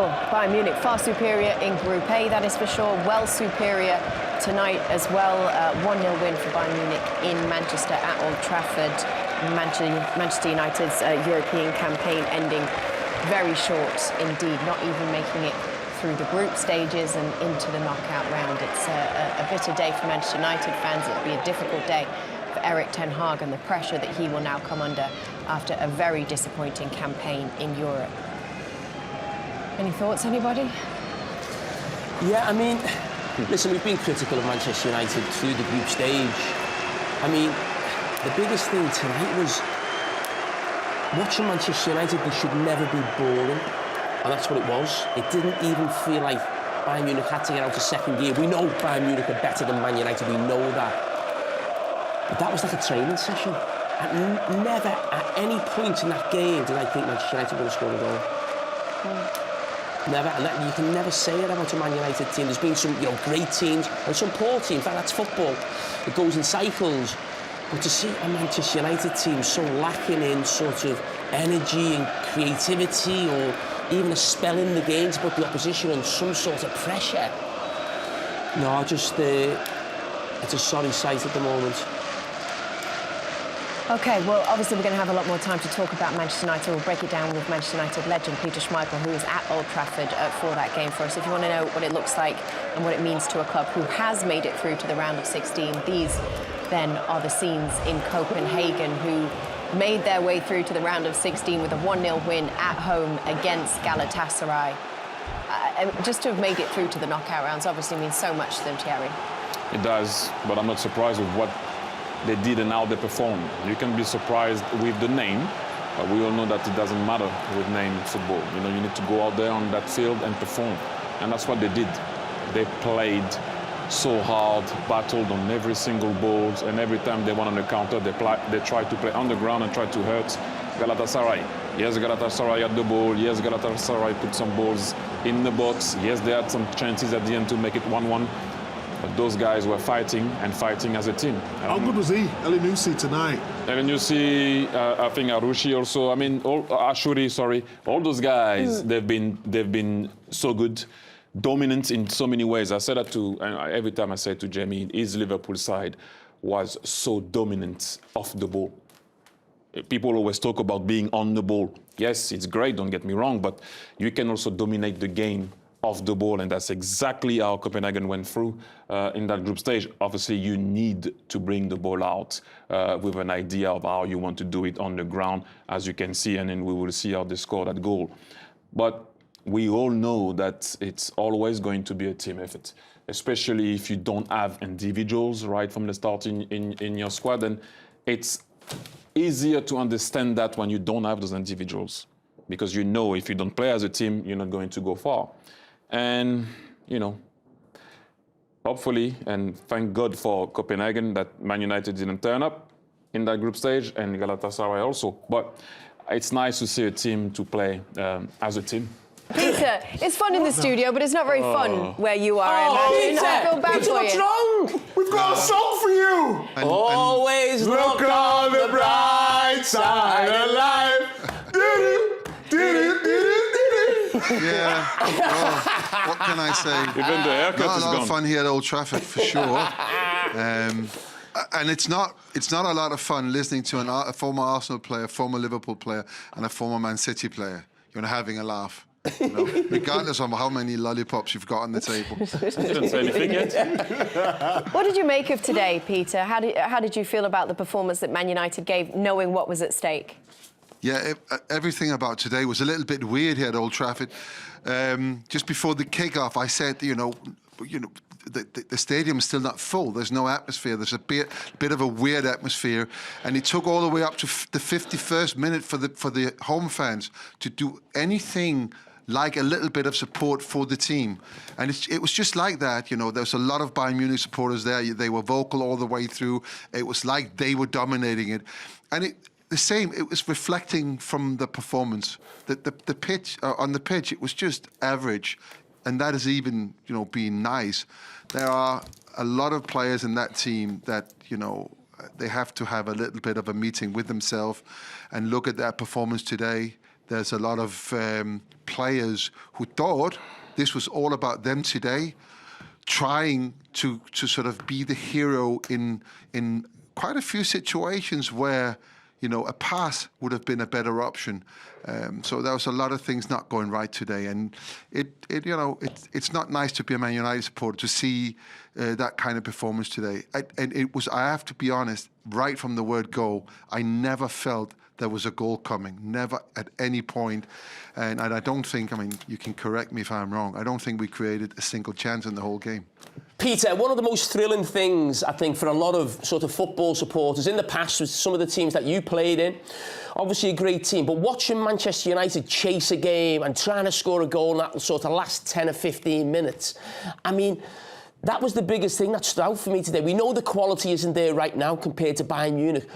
sure. Bayern Munich far superior in Group A, that is for sure. Well superior tonight as well. 1-0 win for Bayern Munich in Manchester at Old Trafford. Manchester United's European campaign ending very short indeed, not even making it through the group stages and into the knockout round. It's a bitter day for Manchester United fans. It'll be a difficult day for Erik ten Hag and the pressure that he will now come under after a very disappointing campaign in Europe. Any thoughts, anybody? Yeah, I mean, listen, we've been critical of Manchester United through the group stage. I mean, the biggest thing tonight was watching Manchester United, they should never be boring. And that's what it was. It didn't even feel like Bayern Munich had to get out of second gear. We know Bayern Munich are better than Man United, we know that. But that was like a training session. And never at any point in that game did I think Manchester United were going to score a goal. Never, and that, you can never say it about a Man United team. There's been some, great teams and some poor teams. That's football. It goes in cycles. But to see a Manchester United team so lacking in sort of energy and creativity, or even a spell in the game to put the opposition on some sort of pressure, no, just it's a sorry sight at the moment. OK, well, obviously we're going to have a lot more time to talk about Manchester United. We'll break it down with Manchester United legend Peter Schmeichel, who is at Old Trafford for that game for us. If you want to know what it looks like and what it means to a club who has made it through to the round of 16, these then are the scenes in Copenhagen, who made their way through to the round of 16 with a 1-0 win at home against Galatasaray. Just to have made it through to the knockout rounds obviously means so much to them, Thierry. It does, but I'm not surprised with what they did and how they performed. You can be surprised with the name, but we all know that it doesn't matter with name in football. You need to go out there on that field and perform. And that's what they did. They played so hard, battled on every single ball, and every time they went on the counter, they tried to play on the ground and tried to hurt Galatasaray. Yes, Galatasaray had the ball. Yes, Galatasaray put some balls in the box. Yes, they had some chances at the end to make it 1-1. But those guys were fighting and fighting as a team. How good was he, Elyounoussi, tonight? Elyounoussi, I think Arushi also. I mean, Ashuri, sorry. All those guys, they've been so good, dominant in so many ways. I said that every time I say it to Jamie, his Liverpool side was so dominant off the ball. People always talk about being on the ball. Yes, it's great, don't get me wrong, but you can also dominate the game off the ball, and that's exactly how Copenhagen went through in that group stage. Obviously, you need to bring the ball out with an idea of how you want to do it on the ground, as you can see, and then we will see how they score that goal. But we all know that it's always going to be a team effort, especially if you don't have individuals right from the start in your squad. And it's easier to understand that when you don't have those individuals, because you know if you don't play as a team, you're not going to go far. And, hopefully, and thank God for Copenhagen that Man United didn't turn up in that group stage, and Galatasaray also. But it's nice to see a team to play as a team. Peter, it's fun in the studio, but it's not very fun where you are. I feel bad for you. Wrong? We've got a song for you! Always Look on the bright side of life. Yeah, well, what can I say? Even the haircut Not is a lot gone. of fun here at Old Trafford, for sure. And it's not a lot of fun listening to a former Arsenal player, former Liverpool player, and a former Man City player. You're having a laugh. Regardless of how many lollipops you've got on the table. I didn't say anything yet. What did you make of today, Peter? How did you feel about the performance that Man United gave, knowing what was at stake? Yeah, everything about today was a little bit weird here at Old Trafford. Just before the kick-off, I said, the stadium is still not full. There's no atmosphere. There's a bit of a weird atmosphere, and it took all the way up to the 51st minute for the home fans to do anything like a little bit of support for the team. And it was just like that, There was a lot of Bayern Munich supporters there. They were vocal all the way through. It was like they were dominating it, and it was reflecting from the performance. The pitch on the pitch, it was just average, and that is even being nice. There are a lot of players in that team that they have to have a little bit of a meeting with themselves and look at their performance today. there's a lot of players who thought this was all about them today, trying to sort of be the hero in quite a few situations where, you know, a pass would have been a better option. So there was a lot of things not going right today, and it's not nice to be a Man United supporter to see that kind of performance today. And it was, I have to be honest, right from the word go, I never felt there was a goal coming, never at any point. And I don't think, I mean, you can correct me if I'm wrong, I don't think we created a single chance in the whole game. Peter, one of the most thrilling things, I think, for a lot of sort of football supporters in the past with some of the teams that you played in, obviously a great team, but watching Manchester United chase a game and trying to score a goal in that sort of last 10 or 15 minutes, I mean, that was the biggest thing that stood out for me today. We know the quality isn't there right now compared to Bayern Munich,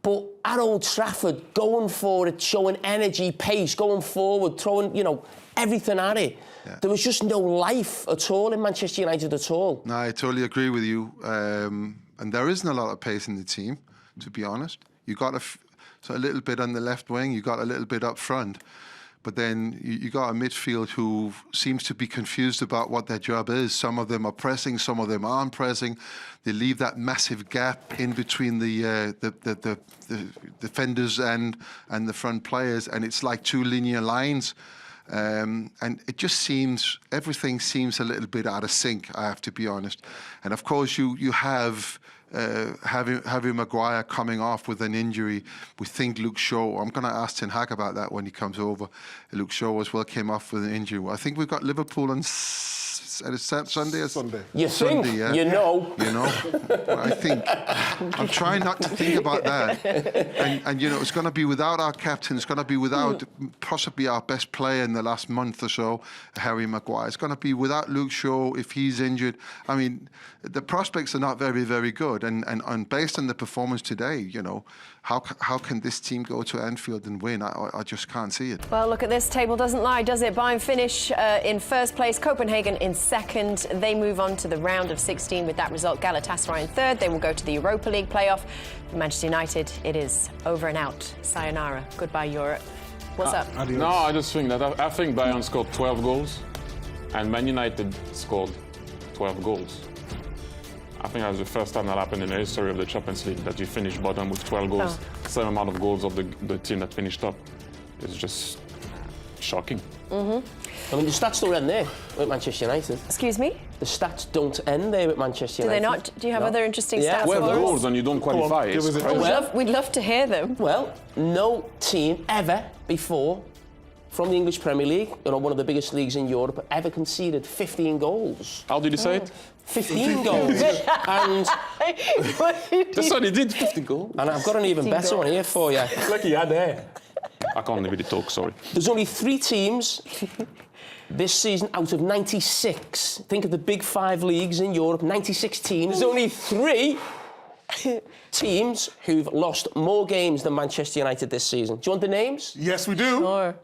but at Old Trafford, going for it, showing energy, pace, going forward, throwing, you know, everything at it. Yeah. There was just no life at all in Manchester United at all. No, I totally agree with you. And there isn't a lot of pace in the team, to be honest. You got a little bit on the left wing, you got a little bit up front. But then you got a midfield who seems to be confused about what their job is. Some of them are pressing, some of them aren't pressing. They leave that massive gap in between the defenders and the front players, and it's like two linear lines. And it just seems, everything seems a little bit out of sync, I have to be honest. And of course, you have Harry Maguire coming off with an injury. We think Luke Shaw, I'm going to ask Ten Hag about that when he comes over. Luke Shaw as well came off with an injury. I think we've got Liverpool on Sunday or Sunday. You Sunday, think? yeah. You know. You know. I think. I'm trying not to think about that. And you know, it's going to be without our captain. It's going to be without possibly our best player in the last month or so, Harry Maguire. It's going to be without Luke Shaw if he's injured. I mean, the prospects are not very, very good. And based on the performance today, you know, how can this team go to Anfield and win? I just can't see it. Well, look at this. Table doesn't lie, does it? Bayern finish in first place, Copenhagen in second. They move on to the round of 16 with that result. Galatasaray in third. They will go to the Europa League playoff. For Manchester United, it is over and out. Sayonara. Goodbye, Europe. What's up? No, I just think that I think Bayern scored 12 goals and Man United scored 12 goals. I think that was the first time that happened in the history of the Champions League, that you finish bottom with 12 goals, same amount of goals of the team that finished top. It's just shocking. I mean, the stats don't end there with Manchester United. Excuse me? The stats don't end there with Manchester Do United. they not? Do you have other interesting stats? 12 for us? goals and you don't qualify. It's crazy. We'd love to hear them. Well, no team ever before from the English Premier League, you know, one of the biggest leagues in Europe, ever conceded 15 goals. How did you say it? 15 goals. And That's what he did, 15 goals. and I've got an even better one here for you. Look, he had there. I can't really talk, sorry. There's only 3 teams this season out of 96. Think of the big 5 leagues in Europe, 96 teams. There's only 3 teams who've lost more games than Manchester United this season. Do you want the names? Yes, we do. Or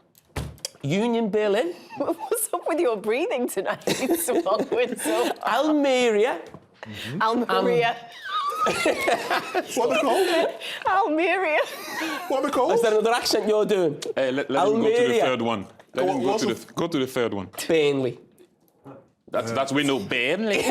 Union Berlin, what's up with your breathing tonight? It's swallowing so hard. Almeria, Almeria. What are they called? Almeria. What are they called? Is there another accent you're doing? Hey, let him go to the Almeria. third one. Let him go to the third one. Burnley. That's we know Burnley.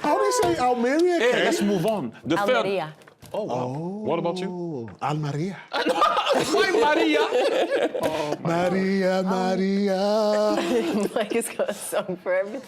How do you say Almeria? Hey, Ken? let's move on. The Almeria. third. Oh, wow. What about you? Oh, Almeria. Why Maria? Maria, Maria. Mike has got a song for everything.